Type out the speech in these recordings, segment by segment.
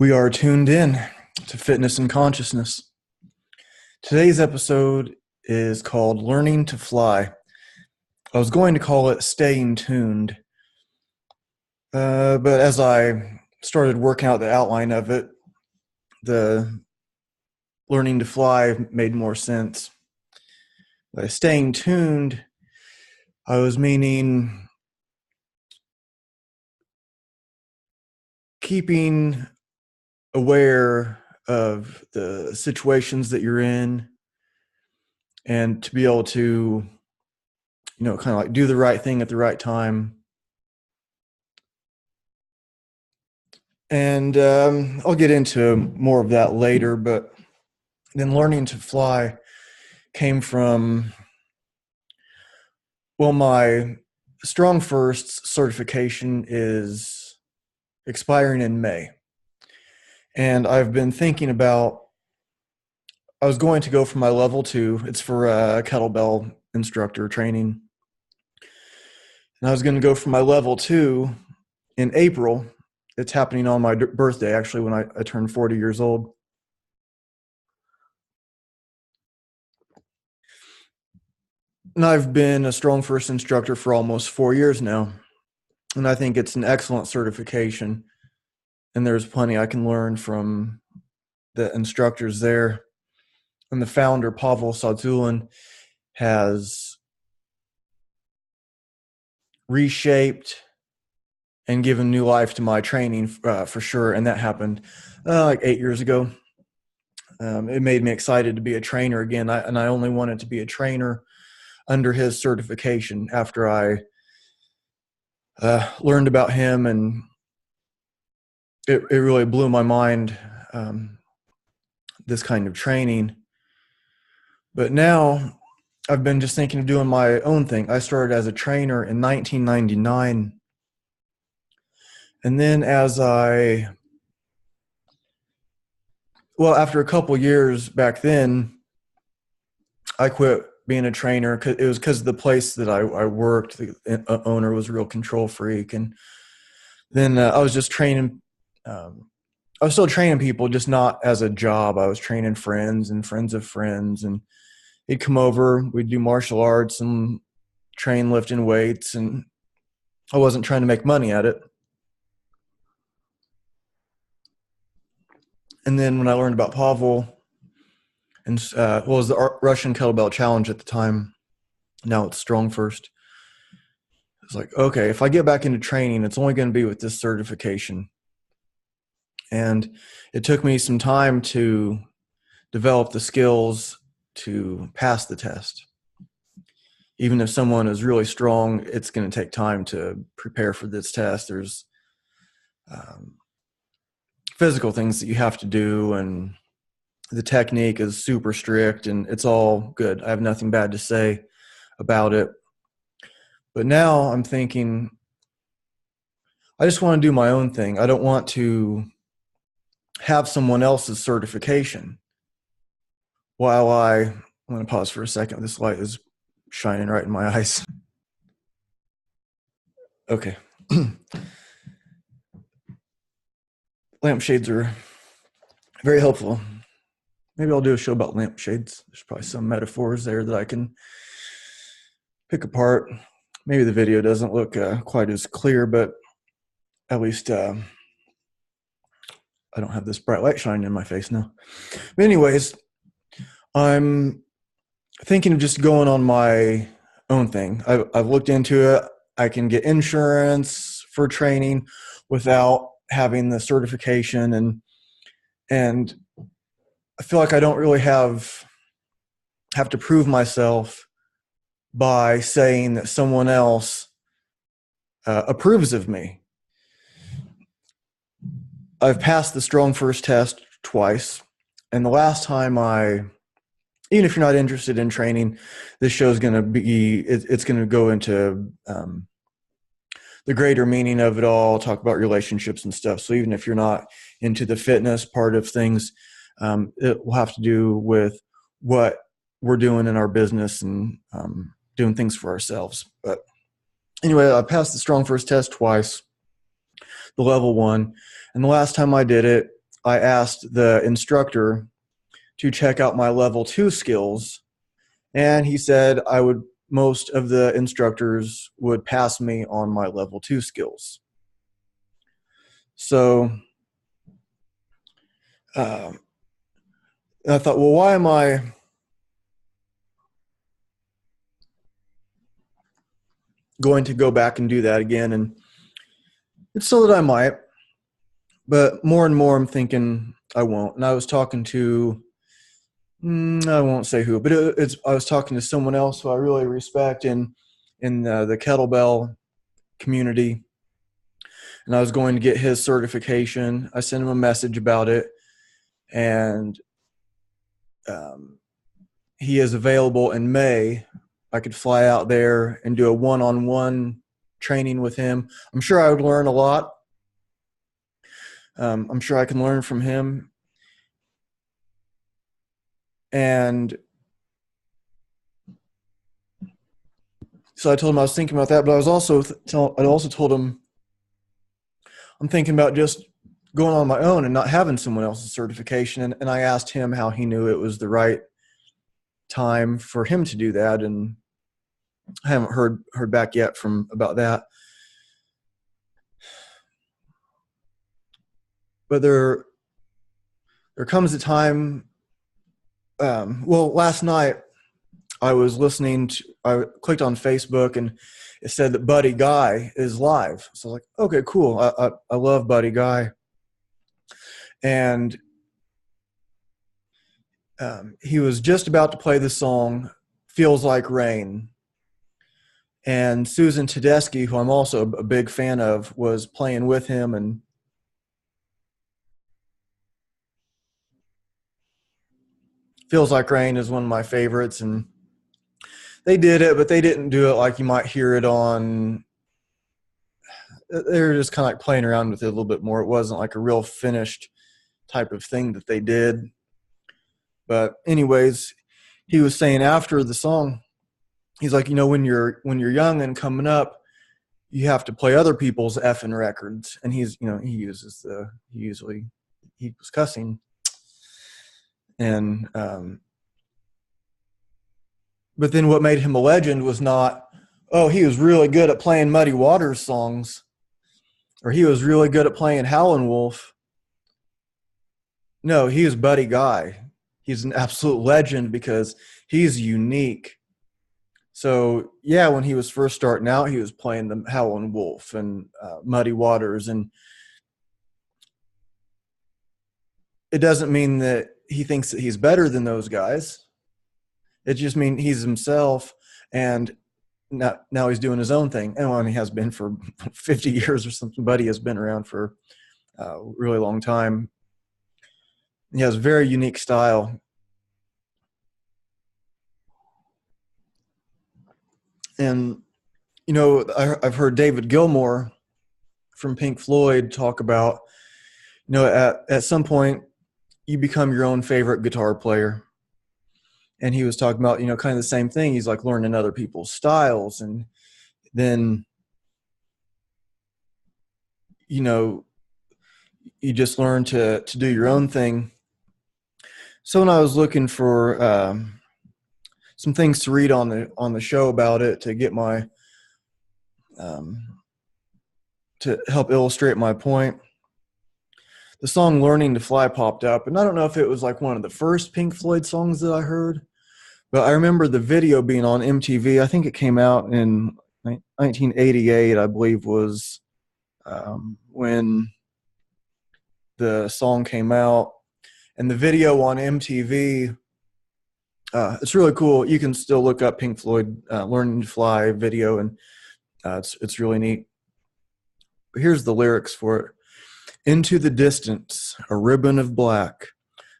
We are tuned in to fitness and consciousness. Today's episode is called Learning to Fly. I was going to call it Staying Tuned, but as I started working out the outline of it, the Learning to Fly made more sense. By staying tuned, I was meaning keeping aware of the situations that you're in and to be able to, kind of like do the right thing at the right time. And I'll get into more of that later, but then learning to fly came from, my Strong First certification is expiring in May. And I've been thinking about, I was going to go for my level 2. It's for kettlebell instructor training. And I was going to go for my level 2 in April. It's happening on my birthday, actually, when I turned 40 years old. And I've been a Strong First instructor for almost 4 years now. And I think it's an excellent certification. And there's plenty I can learn from the instructors there. And the founder, Pavel Tsatsouline, has reshaped and given new life to my training for sure. And that happened like 8 years ago. It made me excited to be a trainer again. I only wanted to be a trainer under his certification after I learned about him, and it really blew my mind, this kind of training. But now I've been just thinking of doing my own thing. I started as a trainer in 1999. And then after a couple years back then, I quit being a trainer. It was because of the place that I worked. The owner was a real control freak. And then I was just training. I was still training people, just not as a job. I was training friends and friends of friends. And he'd come over. We'd do martial arts and train lifting weights. And I wasn't trying to make money at it. And then when I learned about Pavel, and it was the Russian Kettlebell Challenge at the time. Now it's Strong First. It's like, okay, if I get back into training, it's only going to be with this certification. And it took me some time to develop the skills to pass the test. Even if someone is really strong, it's going to take time to prepare for this test. There's physical things that you have to do, and the technique is super strict, and it's all good. I have nothing bad to say about it. But now I'm thinking, I just want to do my own thing. I don't want to have someone else's certification. I'm going to pause for a second. This light is shining right in my eyes. Okay. Lampshades are very helpful. Maybe I'll do a show about lampshades. There's probably some metaphors there that I can pick apart. Maybe the video doesn't look quite as clear, but at least I don't have this bright light shining in my face now. But anyways, I'm thinking of just going on my own thing. I've looked into it. I can get insurance for training without having the certification, and I feel like I don't really have to prove myself by saying that someone else approves of me. I've passed the Strong First test twice, and the last time even if you're not interested in training, this show is going to be, it's going to go into the greater meaning of it all, talk about relationships and stuff. So even if you're not into the fitness part of things, it will have to do with what we're doing in our business and doing things for ourselves. But anyway, I passed the Strong First test twice, the level 1. And the last time I did it, I asked the instructor to check out my level 2 skills, and he said most of the instructors would pass me on my level 2 skills. So I thought, well, why am I going to go back and do that again? And it's so that I might, but more and more I'm thinking I won't. And I was talking to, I won't say who, but I was talking to someone else who I really respect in the kettlebell community, and I was going to get his certification. I sent him a message about it, and he is available in May. I could fly out there and do a one-on-one training with him. I'm sure I would learn a lot. I'm sure I can learn from him. And so I told him I was thinking about that, but I was also I also told him I'm thinking about just going on my own and not having someone else's certification. And I asked him how he knew it was the right time for him to do that, and I haven't heard back yet about that. But there comes a time. Last night I was I clicked on Facebook and it said that Buddy Guy is live. So I was like, okay, cool. I love Buddy Guy. And he was just about to play the song Feels Like Rain. And Susan Tedeschi, who I'm also a big fan of, was playing with him. And Feels Like Rain is one of my favorites. And they did it, but they didn't do it like you might hear it on. They were just kind of like playing around with it a little bit more. It wasn't like a real finished type of thing that they did. But anyways, he was saying after the song, he's like, when you're young and coming up, you have to play other people's effing records. And he was cussing. And but then what made him a legend was not, oh, he was really good at playing Muddy Waters songs, or he was really good at playing Howlin' Wolf. No, he was Buddy Guy. He's an absolute legend because he's unique. So, yeah, when he was first starting out, he was playing the Howlin' Wolf and Muddy Waters. And it doesn't mean that he thinks that he's better than those guys. It just means he's himself, and now he's doing his own thing. And he has been for 50 years or something. Buddy has been around for a really long time. He has a very unique style. And, I've heard David Gilmour from Pink Floyd talk about, at some point you become your own favorite guitar player. And he was talking about, kind of the same thing. He's like learning other people's styles. And then, you just learn to do your own thing. So when I was looking for some things to read on the show about it to get my to help illustrate my point, the song "Learning to Fly" popped up, and I don't know if it was like one of the first Pink Floyd songs that I heard, but I remember the video being on MTV. I think it came out in 1988, I believe, was when the song came out. And the video on MTV, it's really cool. You can still look up Pink Floyd "Learning to Fly" video, and it's really neat. But here's the lyrics for it. Into the distance, a ribbon of black,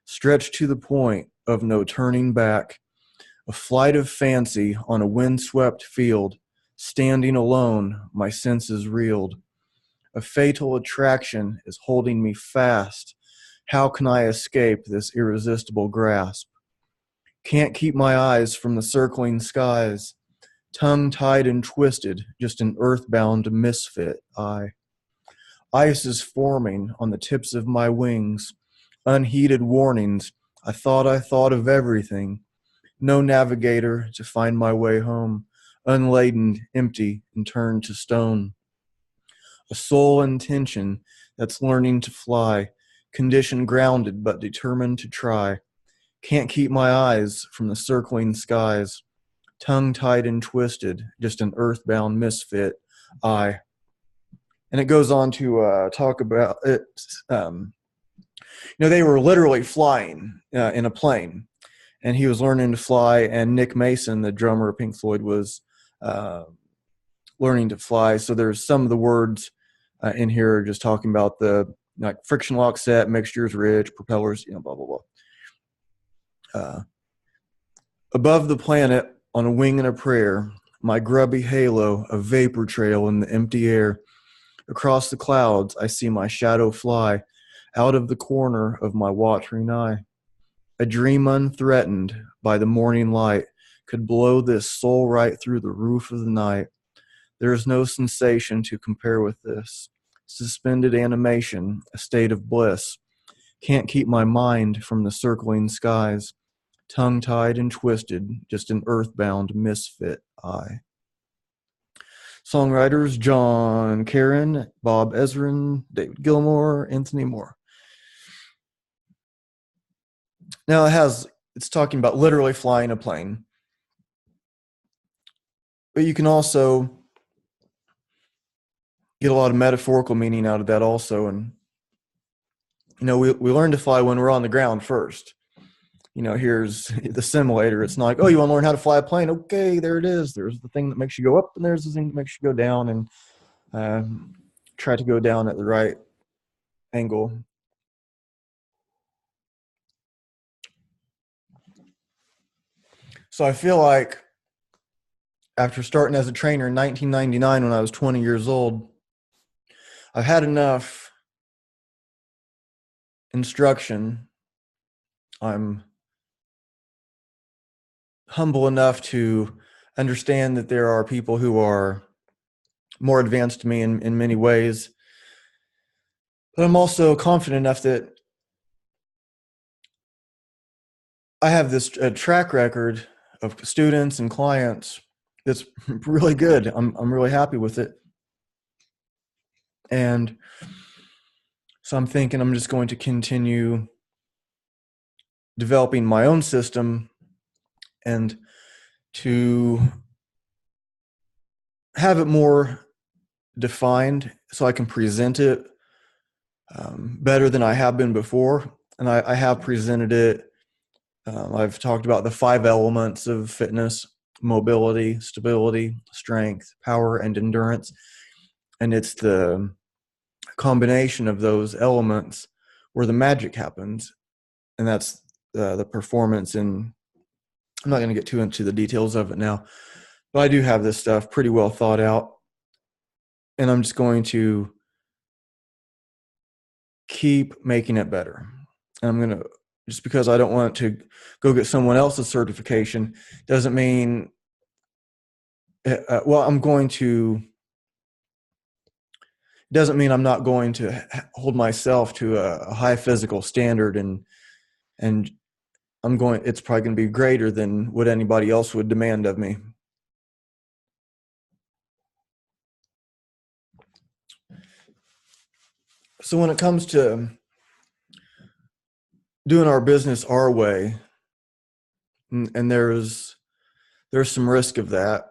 stretched to the point of no turning back. A flight of fancy on a windswept field, standing alone, my senses reeled. A fatal attraction is holding me fast. How can I escape this irresistible grasp? Can't keep my eyes from the circling skies. Tongue-tied and twisted, just an earthbound misfit, I. Ice is forming on the tips of my wings. unheeded warnings. I thought of everything. No navigator to find my way home, unladen, empty, and turned to stone. A soul in tension that's learning to fly, condition grounded but determined to try. Can't keep my eyes from the circling skies, tongue tied and twisted, just an earthbound misfit. I. And it goes on to talk about it. They were literally flying in a plane, and he was learning to fly. And Nick Mason, the drummer of Pink Floyd, was learning to fly. So there's some of the words in here just talking about the friction lock set, mixtures rich, propellers, blah blah blah. Above the planet, on a wing and a prayer, my grubby halo, a vapor trail in the empty air. Across the clouds, I see my shadow fly out of the corner of my watering eye. A dream unthreatened by the morning light could blow this soul right through the roof of the night. There is no sensation to compare with this. Suspended animation, a state of bliss. Can't keep my mind from the circling skies. Tongue-tied and twisted, just an earthbound misfit I. Songwriters John Karen, Bob Ezrin, David Gilmour, Anthony Moore. Now it's talking about literally flying a plane. But you can also get a lot of metaphorical meaning out of that also. And, we learn to fly when we're on the ground first. Here's the simulator. It's not like, oh, you want to learn how to fly a plane? Okay, there it is. There's the thing that makes you go up, and there's the thing that makes you go down, and try to go down at the right angle. So I feel like after starting as a trainer in 1999 when I was 20 years old, I've had enough instruction. I'm humble enough to understand that there are people who are more advanced to me in many ways. But I'm also confident enough that I have this track record of students and clients that's really good. I'm really happy with it. And so I'm thinking I'm just going to continue developing my own system and to have it more defined so I can present it better than I have been before. And I have presented it. I've talked about the 5 elements of fitness: mobility, stability, strength, power, and endurance. And it's the combination of those elements where the magic happens. And that's the performance. And I'm not going to get too into the details of it now, but I do have this stuff pretty well thought out. And I'm just going to keep making it better. And I'm going to, just because I don't want to go get someone else's certification doesn't mean, I'm going to, doesn't mean I'm not going to hold myself to a high physical standard, and it's probably going to be greater than what anybody else would demand of me. So when it comes to doing our business our way, and there's some risk of that.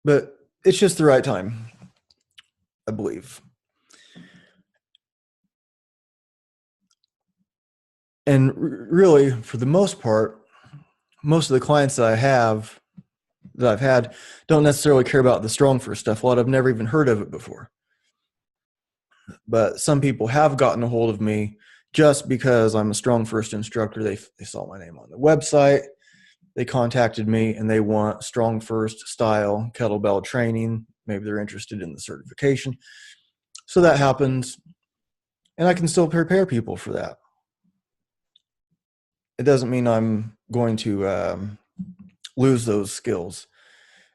But it's just the right time, I believe. And really, for the most part, most of the clients that I've had don't necessarily care about the StrongFirst stuff. A lot of them never even heard of it before. But some people have gotten a hold of me just because I'm a StrongFirst instructor. They saw my name on the website. They contacted me and they want StrongFirst style kettlebell training. Maybe they're interested in the certification. So that happens. And I can still prepare people for that. It doesn't mean I'm going to lose those skills.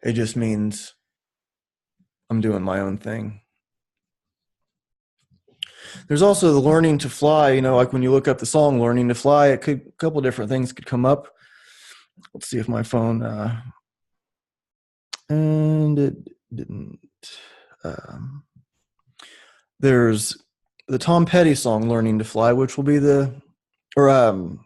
It just means I'm doing my own thing. There's also the learning to fly. Like when you look up the song "Learning to Fly," a couple different things could come up. Let's see if my phone and it didn't. There's the Tom Petty song "Learning to Fly," which will be I'm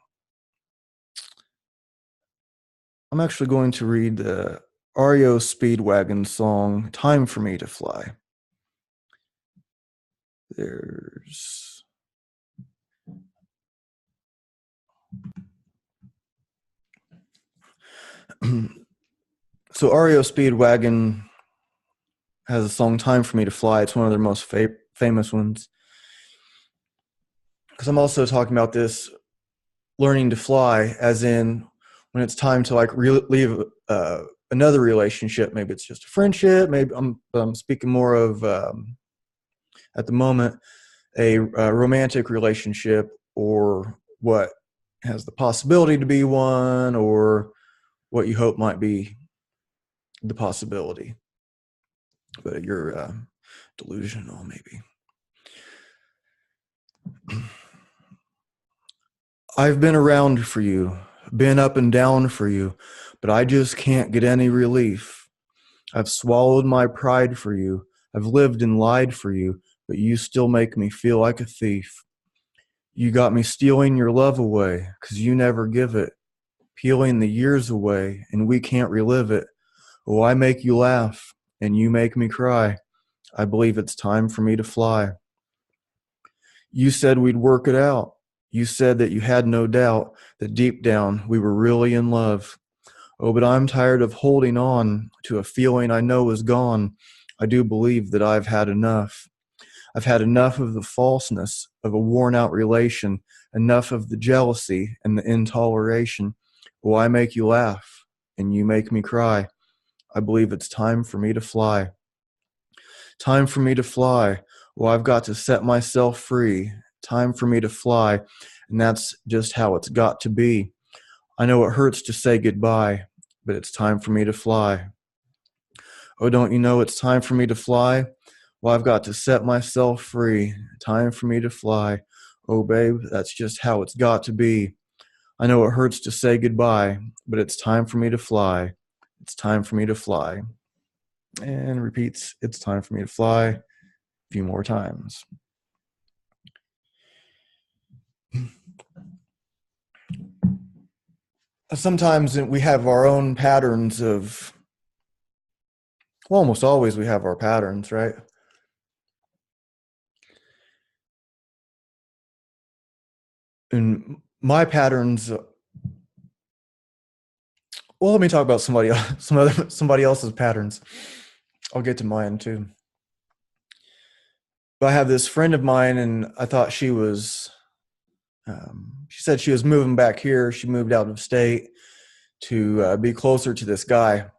actually going to read the REO Speedwagon song "Time for Me to Fly." There's so REO Speedwagon has a song "Time for Me to Fly." It's one of their most famous ones. Because I'm also talking about this learning to fly, as in when it's time to like leave another relationship. Maybe it's just a friendship. Maybe I'm speaking more of at the moment a romantic relationship, or what has the possibility to be one, or what you hope might be the possibility, but you're delusional maybe. I've been around for you, been up and down for you, but I just can't get any relief. I've swallowed my pride for you. I've lived and lied for you, but you still make me feel like a thief. You got me stealing your love away, 'cause you never give it, peeling the years away, and we can't relive it. Oh, I make you laugh, and you make me cry. I believe it's time for me to fly. You said we'd work it out. You said that you had no doubt that deep down we were really in love. Oh, but I'm tired of holding on to a feeling I know is gone. I do believe that I've had enough. I've had enough of the falseness of a worn out relation, enough of the jealousy and the intoleration. Oh, I make you laugh, and you make me cry. I believe it's time for me to fly. Time for me to fly. Well, I've got to set myself free. Time for me to fly. And that's just how it's got to be. I know it hurts to say goodbye, but it's time for me to fly. Oh, don't you know it's time for me to fly? Well, I've got to set myself free. Time for me to fly. Oh, babe, that's just how it's got to be. I know it hurts to say goodbye, but it's time for me to fly. It's time for me to fly. And repeats, it's time for me to fly a few more times. Sometimes we have our own patterns of, well, almost always we have our patterns, right? And my patterns, well, let me talk about somebody else's patterns. I'll get to mine too. But I have this friend of mine, and I thought she said she was moving back here. She moved out of state to be closer to this guy.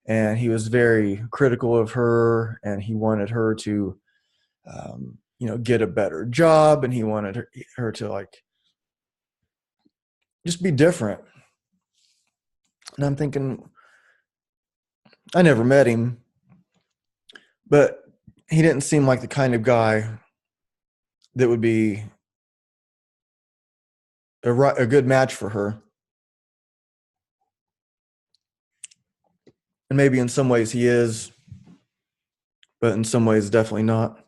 And he was very critical of her, and he wanted her to, get a better job, and he wanted her to like just be different. And I'm thinking, I never met him, but he didn't seem like the kind of guy that would be a good match for her. And maybe in some ways he is, but in some ways definitely not.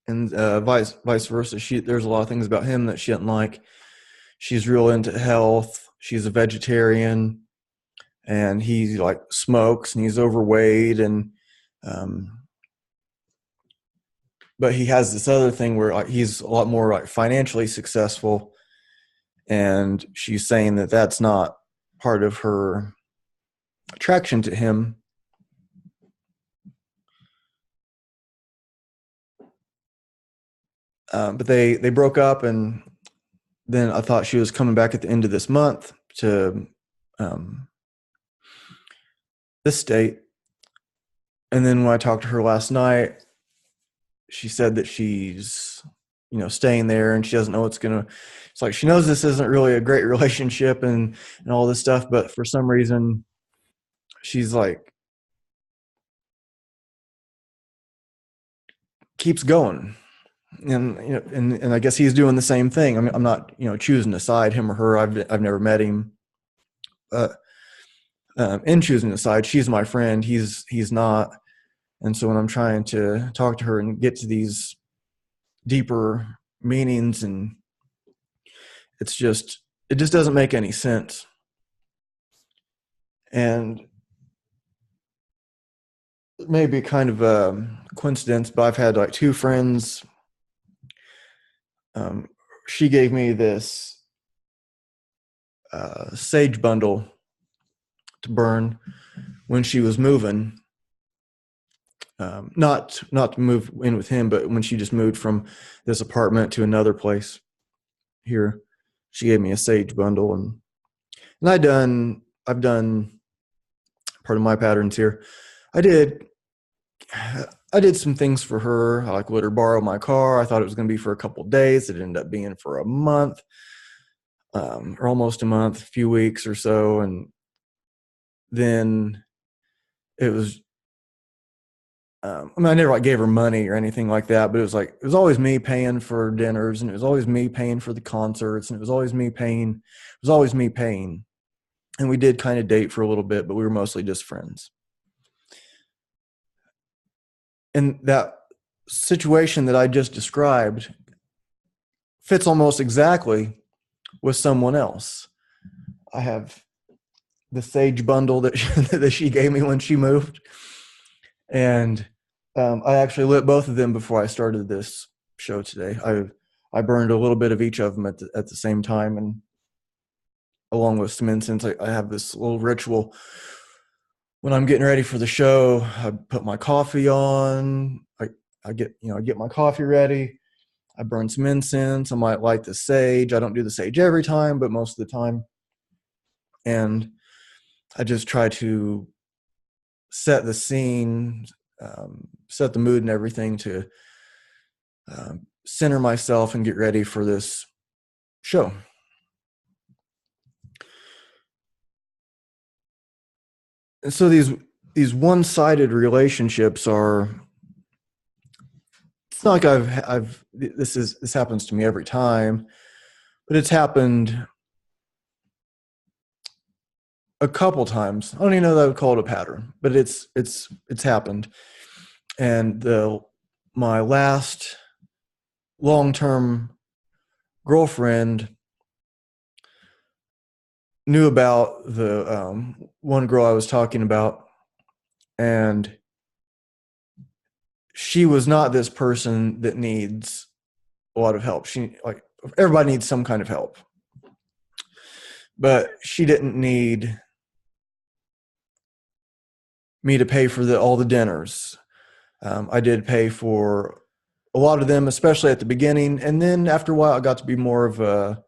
And vice versa. There's a lot of things about him that she didn't like. She's real into health. She's a vegetarian, and he like smokes, and he's overweight, and but he has this other thing where like he's a lot more like financially successful, and she's saying that that's not part of her attraction to him. But they broke up, and then I thought she was coming back at the end of this month to this state. And then when I talked to her last night, she said that she's, staying there, and she doesn't know what's gonna. It's like she knows this isn't really a great relationship and all this stuff, but for some reason, she's like keeps going. And and I guess he's doing the same thing. I mean, I'm not choosing a side, him or her. I've never met him. Uh, in choosing a side, she's my friend. He's not. And so when I'm trying to talk to her and get to these deeper meanings, and it just doesn't make any sense. And maybe kind of a coincidence, but I've had like two friends. She gave me this sage bundle to burn when she was moving. Not to move in with him, but when she just moved from this apartment to another place here, she gave me a sage bundle, and I've done part of my patterns here. I did some things for her. I like let her borrow my car. I thought it was going to be for a couple of days. It ended up being for a month, or almost a month, a few weeks or so, and then it was. I mean, I never like gave her money or anything like that, but it was always me paying for dinners, and it was always me paying for the concerts, and it was always me paying. And we did kind of date for a little bit, but we were mostly just friends. And that situation that I just described fits almost exactly with someone else. I have the sage bundle that that she gave me when she moved, and I actually lit both of them before I started this show today. I burned a little bit of each of them at the same time, and along with some incense. I have this little ritual when I'm getting ready for the show. I put my coffee on. I get my coffee ready. I burn some incense. I might light the sage. I don't do the sage every time, but most of the time. And I just try to set the scene, set the mood and everything to center myself and get ready for this show. And so these one-sided relationships are, it's not like this happens to me every time, but it's happened a couple times. I don't even know that I would call it a pattern, but it's happened. And my last long-term girlfriend knew about the one girl I was talking about, and she was not this person that needs a lot of help. Everybody needs some kind of help, but she didn't need me to pay for all the dinners. I did pay for a lot of them, especially at the beginning, and then after a while, I got to be more of a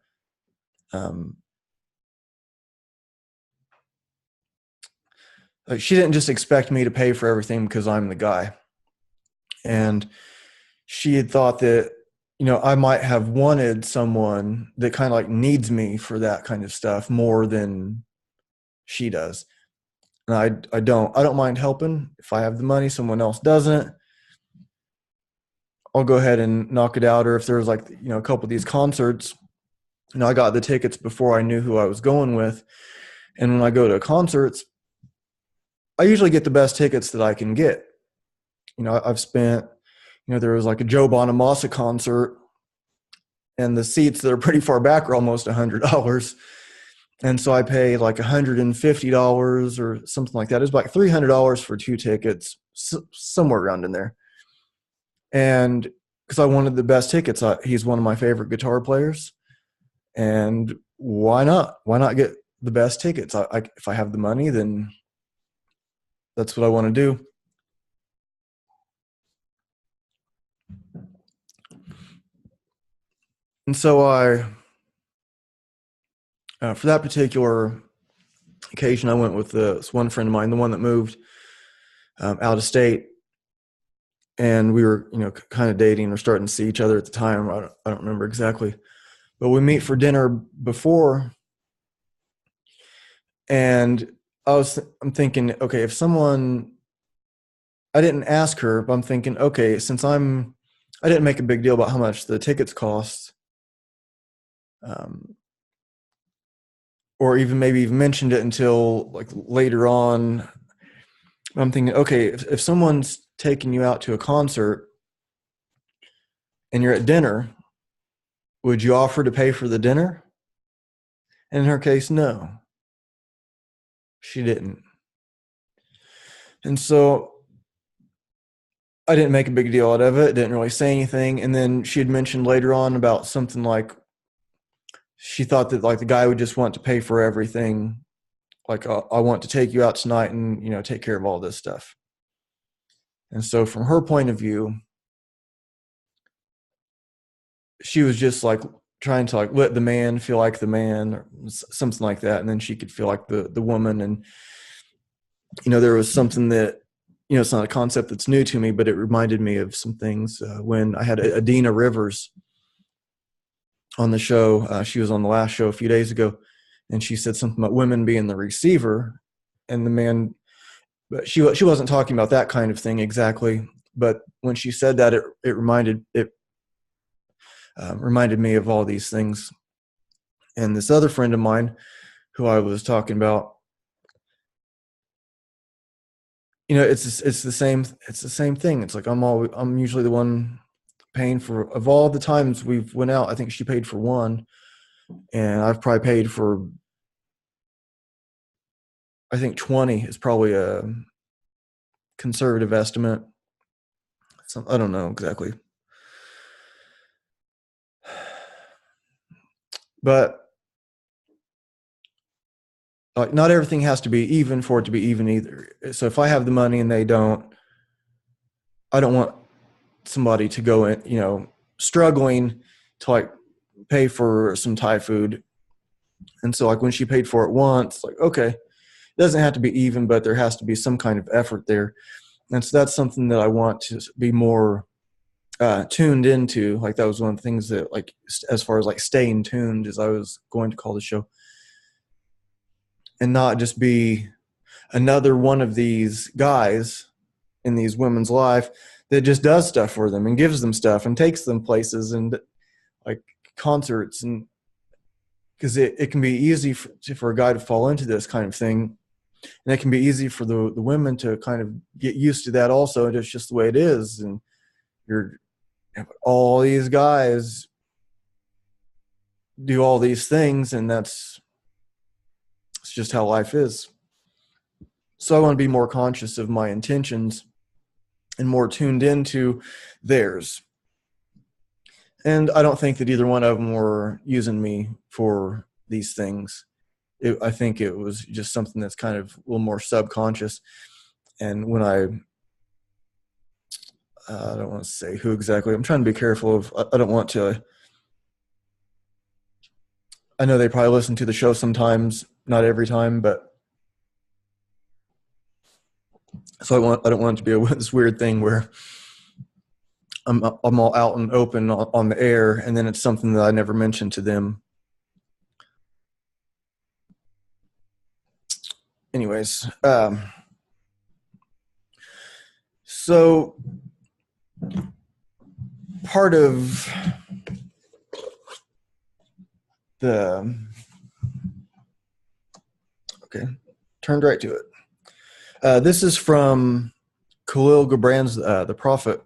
she didn't just expect me to pay for everything because I'm the guy. And she had thought that, I might have wanted someone that kind of like needs me for that kind of stuff more than she does. And I don't mind helping. If I have the money, someone else doesn't, I'll go ahead and knock it out. Or if there's like, a couple of these concerts, I got the tickets before I knew who I was going with. And when I go to concerts, I usually get the best tickets that I can get. I've spent, there was like a Joe Bonamassa concert, and the seats that are pretty far back are almost $100. And so I paid like $150 or something like that. It was like $300 for two tickets, somewhere around in there. And because I wanted the best tickets, he's one of my favorite guitar players. And why not? Why not get the best tickets? If I have the money, then that's what I want to do. And so for that particular occasion, I went with this one friend of mine, the one that moved out of state, and we were, kind of dating or starting to see each other at the time. I don't remember exactly, but we meet for dinner before, and I'm thinking, okay, if someone, I didn't ask her, but I'm thinking, okay, since I'm I didn't make a big deal about how much the tickets cost, um, or even maybe even mentioned it until like later on. I'm thinking, okay, if someone's taking you out to a concert and you're at dinner, would you offer to pay for the dinner? And in her case, no, she didn't. And so I didn't make a big deal out of it, didn't really say anything. And then she had mentioned later on about something like she thought that like the guy would just want to pay for everything. Like, I want to take you out tonight and, take care of all this stuff. And so from her point of view, she was just like trying to like let the man feel like the man or something like that. And then she could feel like the woman. And, there was something that, it's not a concept that's new to me, but it reminded me of some things when I had Adina Rivers on the show. She was on the last show a few days ago, and she said something about women being the receiver and the man. But she wasn't talking about that kind of thing exactly. But when she said that, it reminded me of all these things. And this other friend of mine, who I was talking about, it's the same thing. It's like I'm usually the one paying for, of all the times we've went out, I think she paid for one, and I've probably paid for, I think 20 is probably a conservative estimate. So I don't know exactly. But like, not everything has to be even for it to be even either. So if I have the money and they don't, I don't want somebody to go in, struggling to like pay for some Thai food. And so like when she paid for it once, like, okay, it doesn't have to be even, but there has to be some kind of effort there. And so that's something that I want to be more tuned into. Like that was one of the things that, like, as far as like staying tuned, as I was going to call the show, and not just be another one of these guys in these women's life that just does stuff for them and gives them stuff and takes them places and like concerts. And because it can be easy for a guy to fall into this kind of thing, and it can be easy for the women to kind of get used to that also, and it's just the way it is. And you're all these guys do all these things, and it's just how life is. So I want to be more conscious of my intentions and more tuned into theirs. And I don't think that either one of them were using me for these things. I think it was just something that's kind of a little more subconscious. And when I don't want to say who exactly, I'm trying to be careful of, I don't want to, I know they probably listen to the show sometimes, not every time, but so I don't want it to be this weird thing where I'm all out and open on the air, and then it's something that I never mentioned to them. Anyways, so part of turned right to it. This is from Khalil Gibran's The Prophet.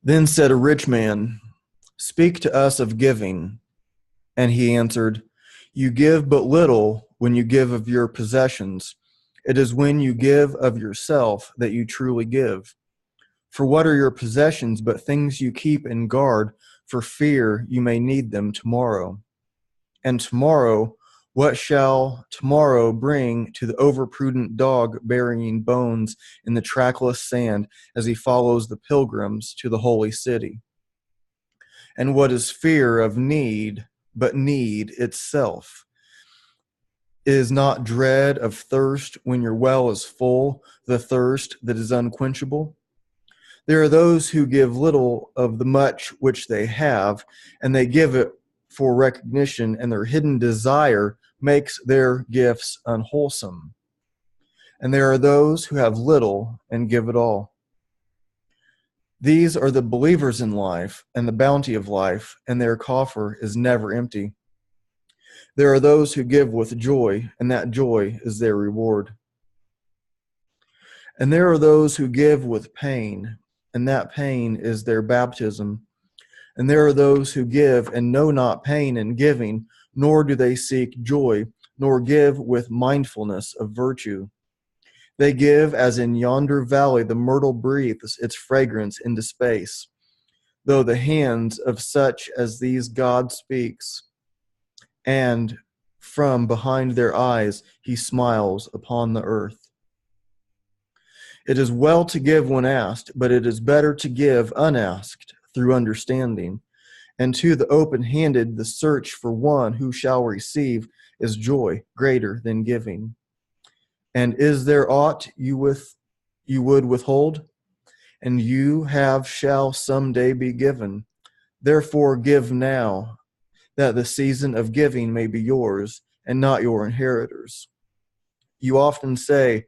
Then said a rich man, "Speak to us of giving." And he answered, "You give but little when you give of your possessions. It is when you give of yourself that you truly give. For what are your possessions but things you keep and guard for fear you may need them tomorrow? And tomorrow, what shall tomorrow bring to the overprudent dog burying bones in the trackless sand as he follows the pilgrims to the holy city? And what is fear of need but need itself? Is not dread of thirst when your well is full, the thirst that is unquenchable? There are those who give little of the much which they have, and they give it for recognition, and their hidden desire makes their gifts unwholesome. And there are those who have little and give it all. These are the believers in life and the bounty of life, and their coffer is never empty. There are those who give with joy, and that joy is their reward. And there are those who give with pain, and that pain is their baptism. And there are those who give and know not pain in giving, nor do they seek joy, nor give with mindfulness of virtue. They give as in yonder valley the myrtle breathes its fragrance into space, though the hands of such as these God speaks, and from behind their eyes he smiles upon the earth. It is well to give when asked, but it is better to give unasked through understanding. And to the open-handed, the search for one who shall receive is joy greater than giving. And is there aught you would withhold? And you have shall someday be given. Therefore give now, that the season of giving may be yours, and not your inheritors. You often say,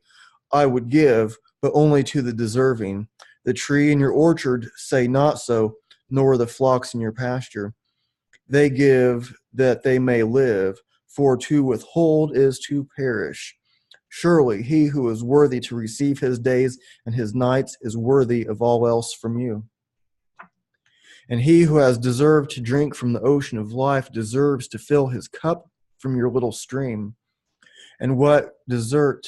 I would give, but only to the deserving. The tree in your orchard say not so, nor the flocks in your pasture. They give that they may live, for to withhold is to perish. Surely he who is worthy to receive his days and his nights is worthy of all else from you. And he who has deserved to drink from the ocean of life deserves to fill his cup from your little stream. And what desert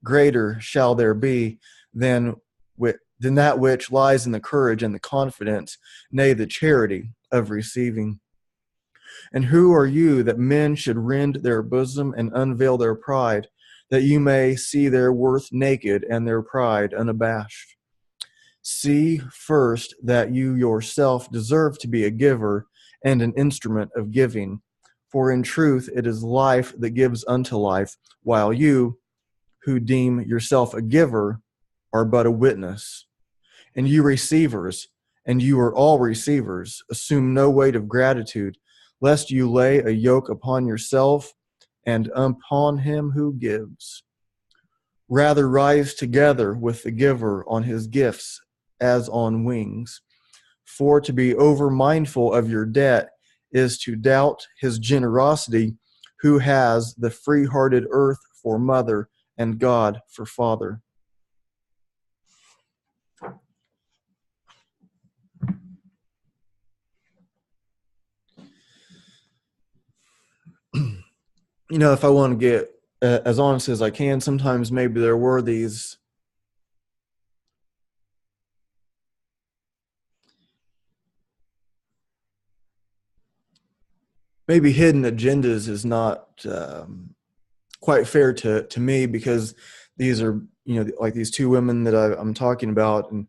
greater shall there be than that which lies in the courage and the confidence, nay, the charity of receiving? And who are you that men should rend their bosom and unveil their pride, that you may see their worth naked and their pride unabashed? See first that you yourself deserve to be a giver and an instrument of giving. For in truth it is life that gives unto life, while you, who deem yourself a giver, are but a witness. And you receivers, and you are all receivers, assume no weight of gratitude, lest you lay a yoke upon yourself and upon him who gives. Rather rise together with the giver on his gifts as on wings. For to be over mindful of your debt is to doubt his generosity, who has the free-hearted earth for mother and God for father. If I want to get as honest as I can, sometimes maybe there were these maybe hidden agendas is not quite fair to me, because these are, like these two women that I'm talking about, and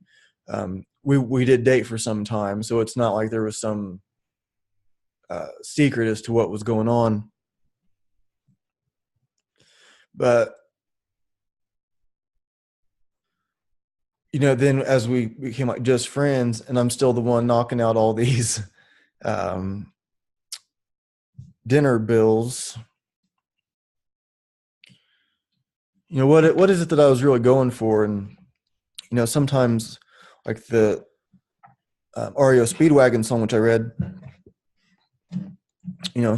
we did date for some time, so it's not like there was some secret as to what was going on. But then as we became like just friends, and I'm still the one knocking out all these dinner bills. What is it that I was really going for? And sometimes, like the REO Speedwagon song, which I read,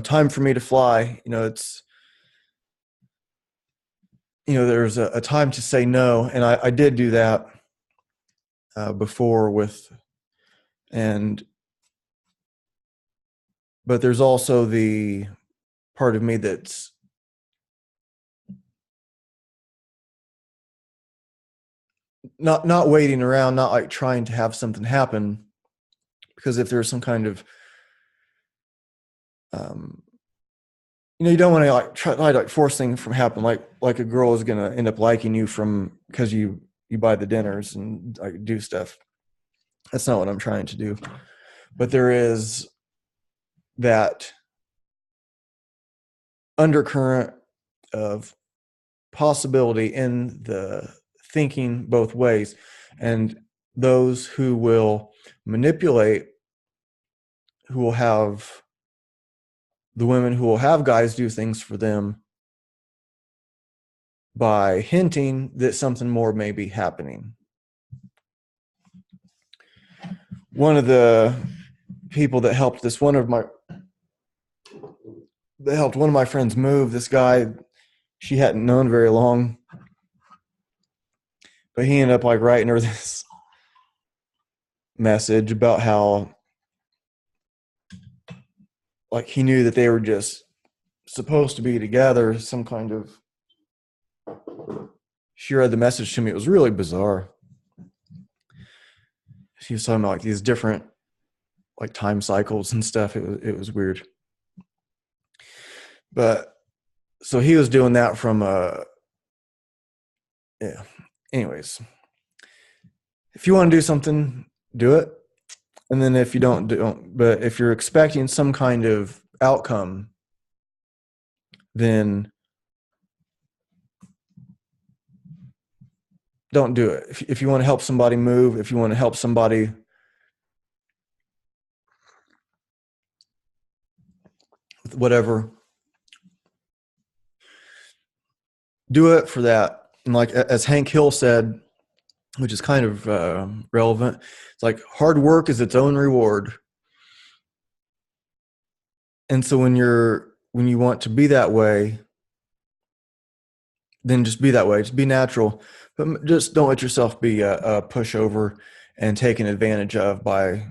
time for me to fly. It's there's a time to say no, and I did do that before but there's also the part of me that's not waiting around, not like trying to have something happen, because if there's some kind of you don't want to like try like force things from happening, like a girl is gonna end up liking you from because you buy the dinners and like do stuff. That's not what I'm trying to do. But there is that undercurrent of possibility in the thinking both ways, and those who will manipulate, who will have the women who will have guys do things for them by hinting that something more may be happening. one of the people that helped one of my friends move, this guy she hadn't known very long, but he ended up like writing her this message about how like he knew that they were just supposed to be together, some kind of. She read the message to me. It was really bizarre. She was talking about like these different like time cycles and stuff. It was weird. But so he was doing that from yeah. Anyways, if you want to do something, do it. And then if you don't. But if you're expecting some kind of outcome, then don't do it. If you want to help somebody move, if you want to help somebody with whatever, do it for that. And like as Hank Hill said, which is kind of relevant, it's like hard work is its own reward. And so when you want to be that way, then just be that way. Just be natural, but just don't let yourself be a pushover and taken advantage of by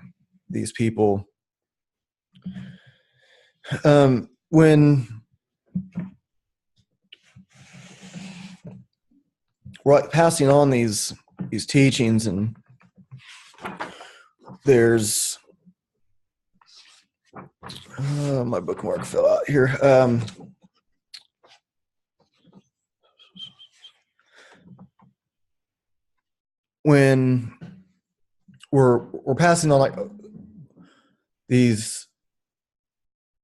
these people. When we're passing on these teachings, and there's my bookmark fell out here. When we're passing on like these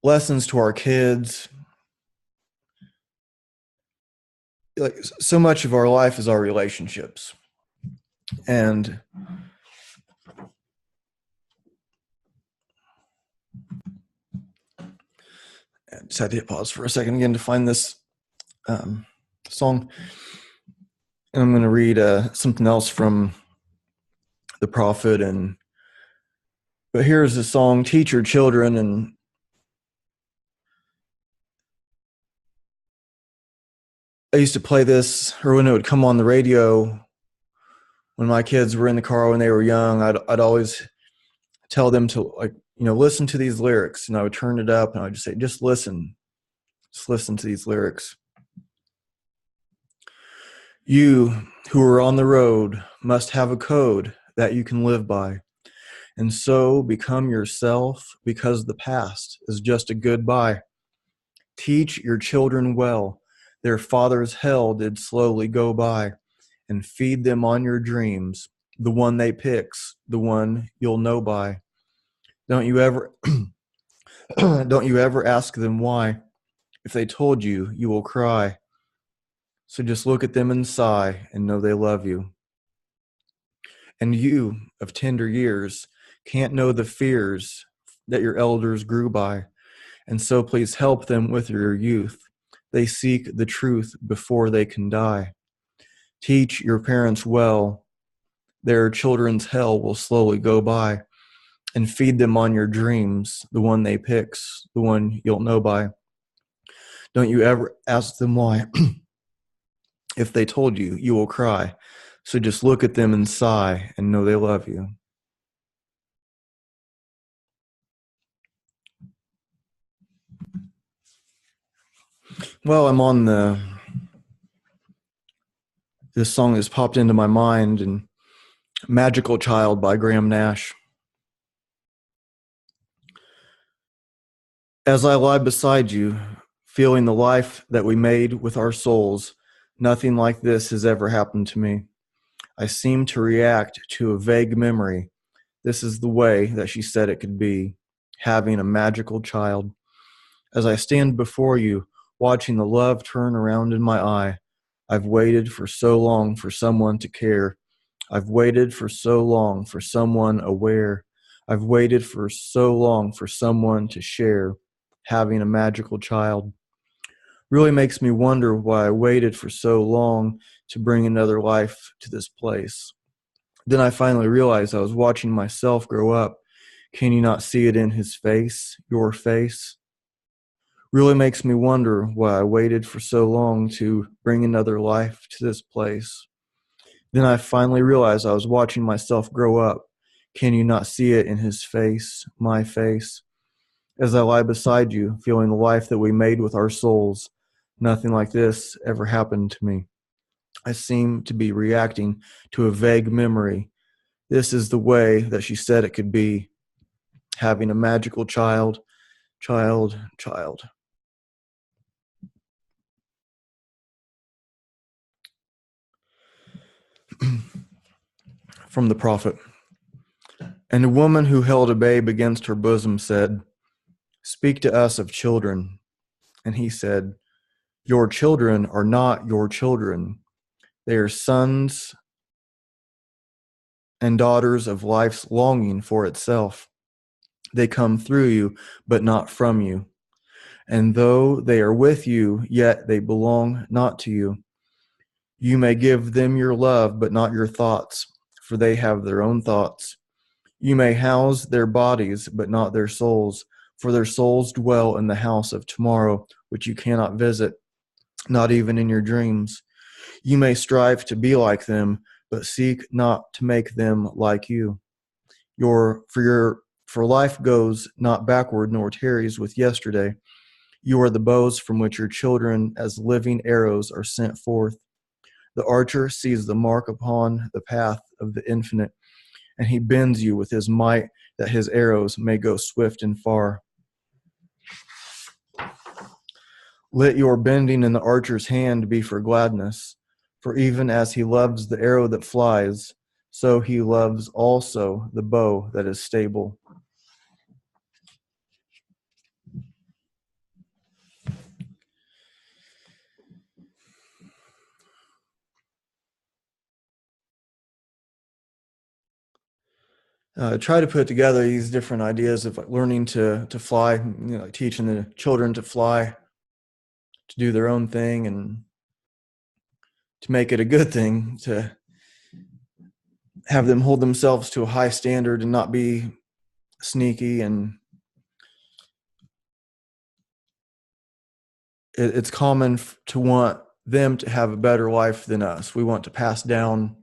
lessons to our kids, like so much of our life is our relationships. And I just had to hit pause for a second again to find this song. And I'm going to read something else from the prophet. But here's the song, Teach Your Children. And I used to play this, or when it would come on the radio, when my kids were in the car when they were young, I'd always tell them to, like, listen to these lyrics. And I would turn it up and I would just say, just listen to these lyrics. You who are on the road must have a code that you can live by. And so become yourself, because the past is just a goodbye. Teach your children well. Their father's hell did slowly go by. And feed them on your dreams. The one they picks, the one you'll know by. Don't you ever ask them why. If they told you, you will cry. So just look at them and sigh and know they love you. And you, of tender years, can't know the fears that your elders grew by. And so please help them with your youth. They seek the truth before they can die. Teach your parents well. Their children's hell will slowly go by. And feed them on your dreams, the one they picks, the one you'll know by. Don't you ever ask them why. If they told you, you will cry. So just look at them and sigh and know they love you. Well, this song has popped into my mind, and Magical Child by Graham Nash. As I lie beside you, feeling the life that we made with our souls, nothing like this has ever happened to me. I seem to react to a vague memory. This is the way that she said it could be, having a magical child. As I stand before you, watching the love turn around in my eye, I've waited for so long for someone to care. I've waited for so long for someone aware. I've waited for so long for someone to share, having a magical child. Really makes me wonder why I waited for so long to bring another life to this place. Then I finally realized I was watching myself grow up. Can you not see it in his face, your face? Really makes me wonder why I waited for so long to bring another life to this place. Then I finally realized I was watching myself grow up. Can you not see it in his face, my face? As I lie beside you, feeling the life that we made with our souls, nothing like this ever happened to me. I seem to be reacting to a vague memory. This is the way that she said it could be, having a magical child, child, child. From the prophet. And a woman who held a babe against her bosom said, Speak to us of children. And he said, Your children are not your children. They are sons and daughters of life's longing for itself. They come through you, but not from you. And though they are with you, yet they belong not to you. You may give them your love, but not your thoughts, for they have their own thoughts. You may house their bodies, but not their souls, for their souls dwell in the house of tomorrow, which you cannot visit, not even in your dreams. You may strive to be like them, but seek not to make them like you. For life goes not backward nor tarries with yesterday. You are the bows from which your children as living arrows are sent forth. The archer sees the mark upon the path of the infinite, and he bends you with his might that his arrows may go swift and far. Let your bending in the archer's hand be for gladness, for even as he loves the arrow that flies, so he loves also the bow that is stable. Try to put together these different ideas of learning to fly, like teaching the children to fly, to do their own thing, and to make it a good thing, to have them hold themselves to a high standard and not be sneaky. And it's common to want them to have a better life than us. We want to pass down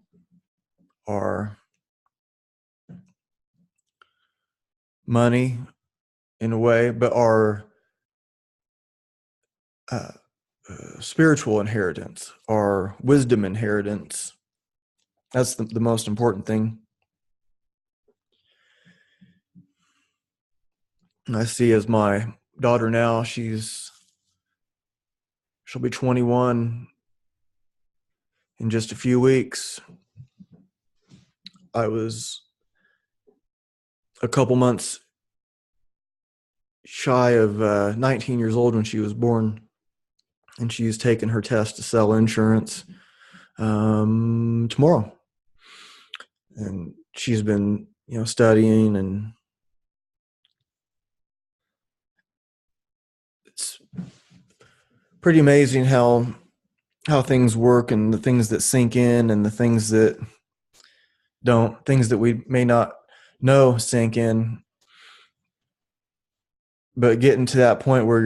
our money in a way, but our spiritual inheritance, our wisdom inheritance. That's the most important thing. And I see as my daughter now, she'll be 21 in just a few weeks. I was a couple months shy of 19 years old when she was born, and she's taking her test to sell insurance tomorrow. And she's been, studying, and it's pretty amazing how things work, and the things that sink in and the things that don't, things that we may not know sink in. But getting to that point where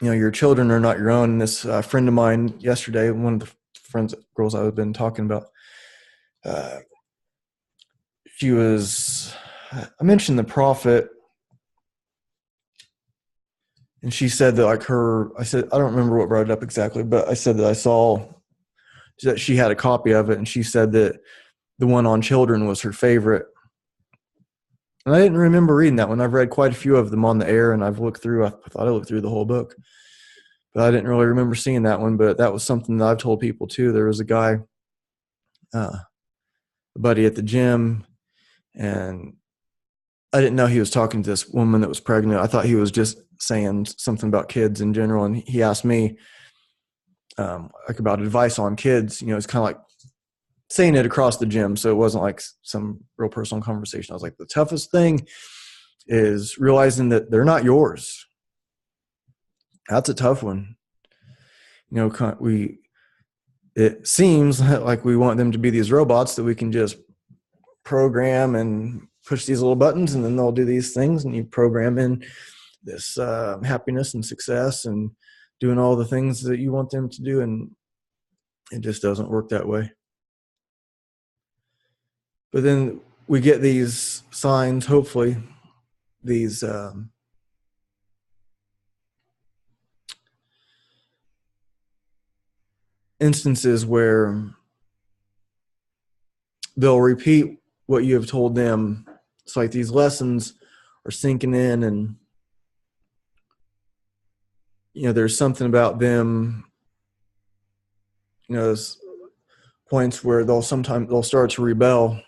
your children are not your own. And this friend of mine yesterday, one of the girls I've been talking about, I mentioned the prophet, and she said that I said, I don't remember what brought it up exactly, but I said that I saw that she had a copy of it, and she said that the one on children was her favorite. And I didn't remember reading that one. I've read quite a few of them on the air, and I thought I looked through the whole book, but I didn't really remember seeing that one. But that was something that I've told people too. There was a guy, a buddy at the gym, and I didn't know he was talking to this woman that was pregnant. I thought he was just saying something about kids in general. And he asked me about advice on kids. It's kind of like saying it across the gym. So it wasn't like some real personal conversation. I was like, the toughest thing is realizing that they're not yours. That's a tough one. We it seems like we want them to be these robots that we can just program and push these little buttons and then they'll do these things, and you program in this happiness and success and doing all the things that you want them to do, and it just doesn't work that way. But then we get these signs, hopefully, these instances where they'll repeat what you have told them. It's like these lessons are sinking in, and there's something about them, points where they'll start to rebel,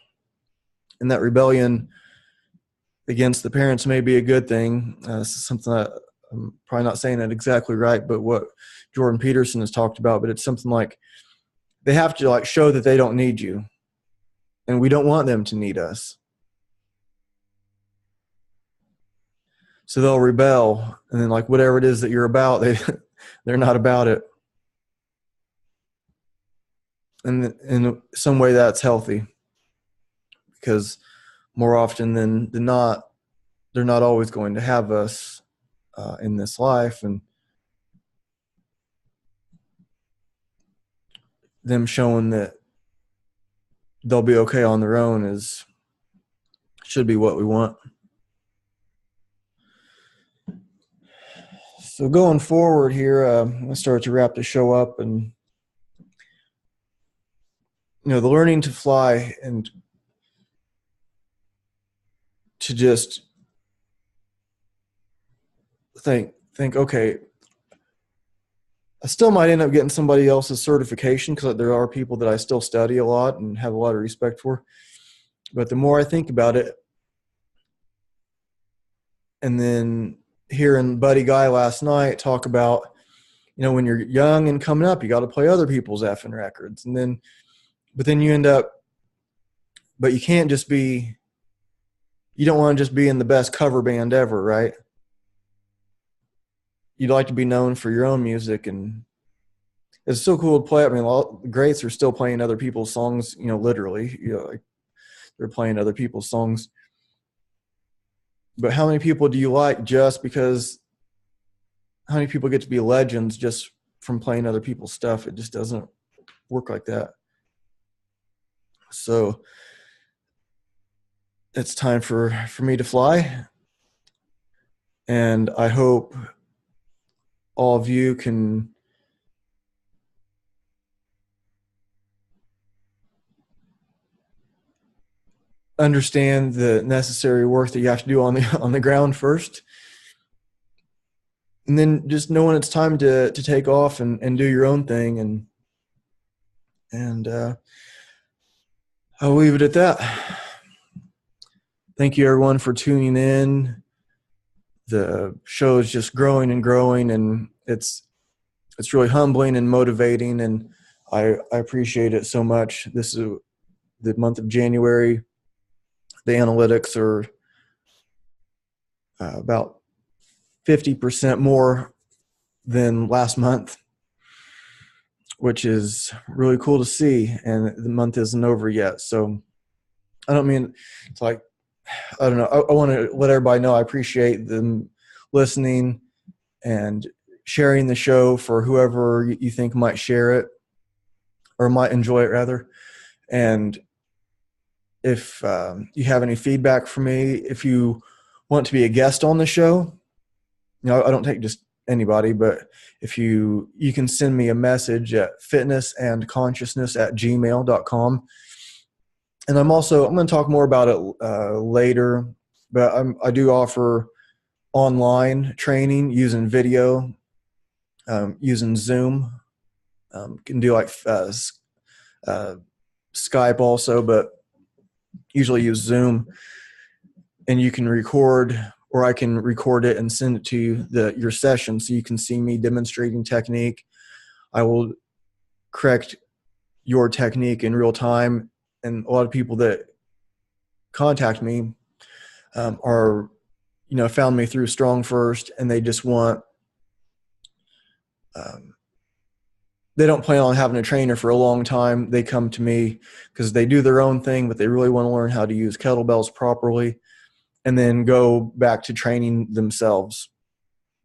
and that rebellion against the parents may be a good thing. This is something that I'm probably not saying it exactly right, but what Jordan Peterson has talked about, but it's something like they have to show that they don't need you, and we don't want them to need us. So they'll rebel, and then whatever it is that you're about, they're not about it. And in some way that's healthy, because more often than not, they're not always going to have us in this life, and them showing that they'll be okay on their own should be what we want. So going forward here, I'm going to start to wrap the show up, and the learning to fly and to just think, okay, I still might end up getting somebody else's certification, because there are people that I still study a lot and have a lot of respect for. But the more I think about it, and then hearing Buddy Guy last night talk about, when you're young and coming up, you got to play other people's effing records. But then you end up, but you can't just be, you don't want to just be in the best cover band ever, right? You'd like to be known for your own music, and it's so cool to play. I mean, all the greats are still playing other people's songs, literally, they're playing other people's songs. But how many people do you like just because, how many people get to be legends just from playing other people's stuff? It just doesn't work like that. So it's time for me to fly. And I hope all of you can understand the necessary work that you have to do on the ground first, and then just know when it's time to take off and do your own thing, and I'll leave it at that. Thank you everyone for tuning in. The show is just growing and growing, and it's really humbling and motivating, and I appreciate it so much. This is the month of January. The analytics are about 50% more than last month, which is really cool to see. And the month isn't over yet. So I don't mean it's I don't know. I want to let everybody know I appreciate them listening and sharing the show for whoever you think might share it or might enjoy it rather. And if you have any feedback for me, if you want to be a guest on the show, I don't take just anybody, but if you can send me a message at fitnessandconsciousness@gmail.com. And I'm going to talk more about it later, but I do offer online training using video, using Zoom. Can do Skype also, but usually use Zoom. And you can record, or I can record it and send it to you, your session, so you can see me demonstrating technique. I will correct your technique in real time. And a lot of people that contact me are, found me through Strong First, and they just want they don't plan on having a trainer for a long time. They come to me because they do their own thing, but they really want to learn how to use kettlebells properly and then go back to training themselves.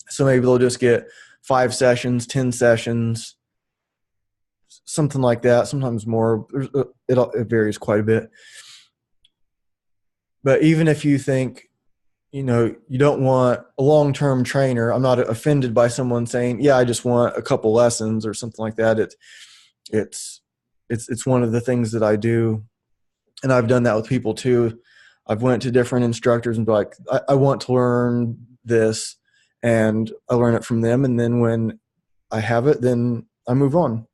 So maybe they'll just get 5 sessions, 10 sessions, something like that. Sometimes more. It varies quite a bit. But even if you think, you don't want a long-term trainer, I'm not offended by someone saying, yeah, I just want a couple lessons or something like that. It's one of the things that I do. And I've done that with people too. I've went to different instructors and be like, I want to learn this, and I learn it from them. And then when I have it, then I move on.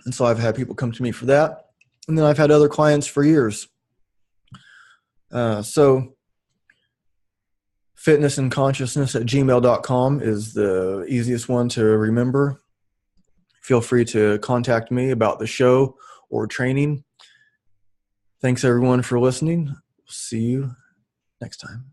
And so I've had people come to me for that. And then I've had other clients for years. So fitnessandconsciousness@gmail.com is the easiest one to remember. Feel free to contact me about the show or training. Thanks everyone for listening. See you next time.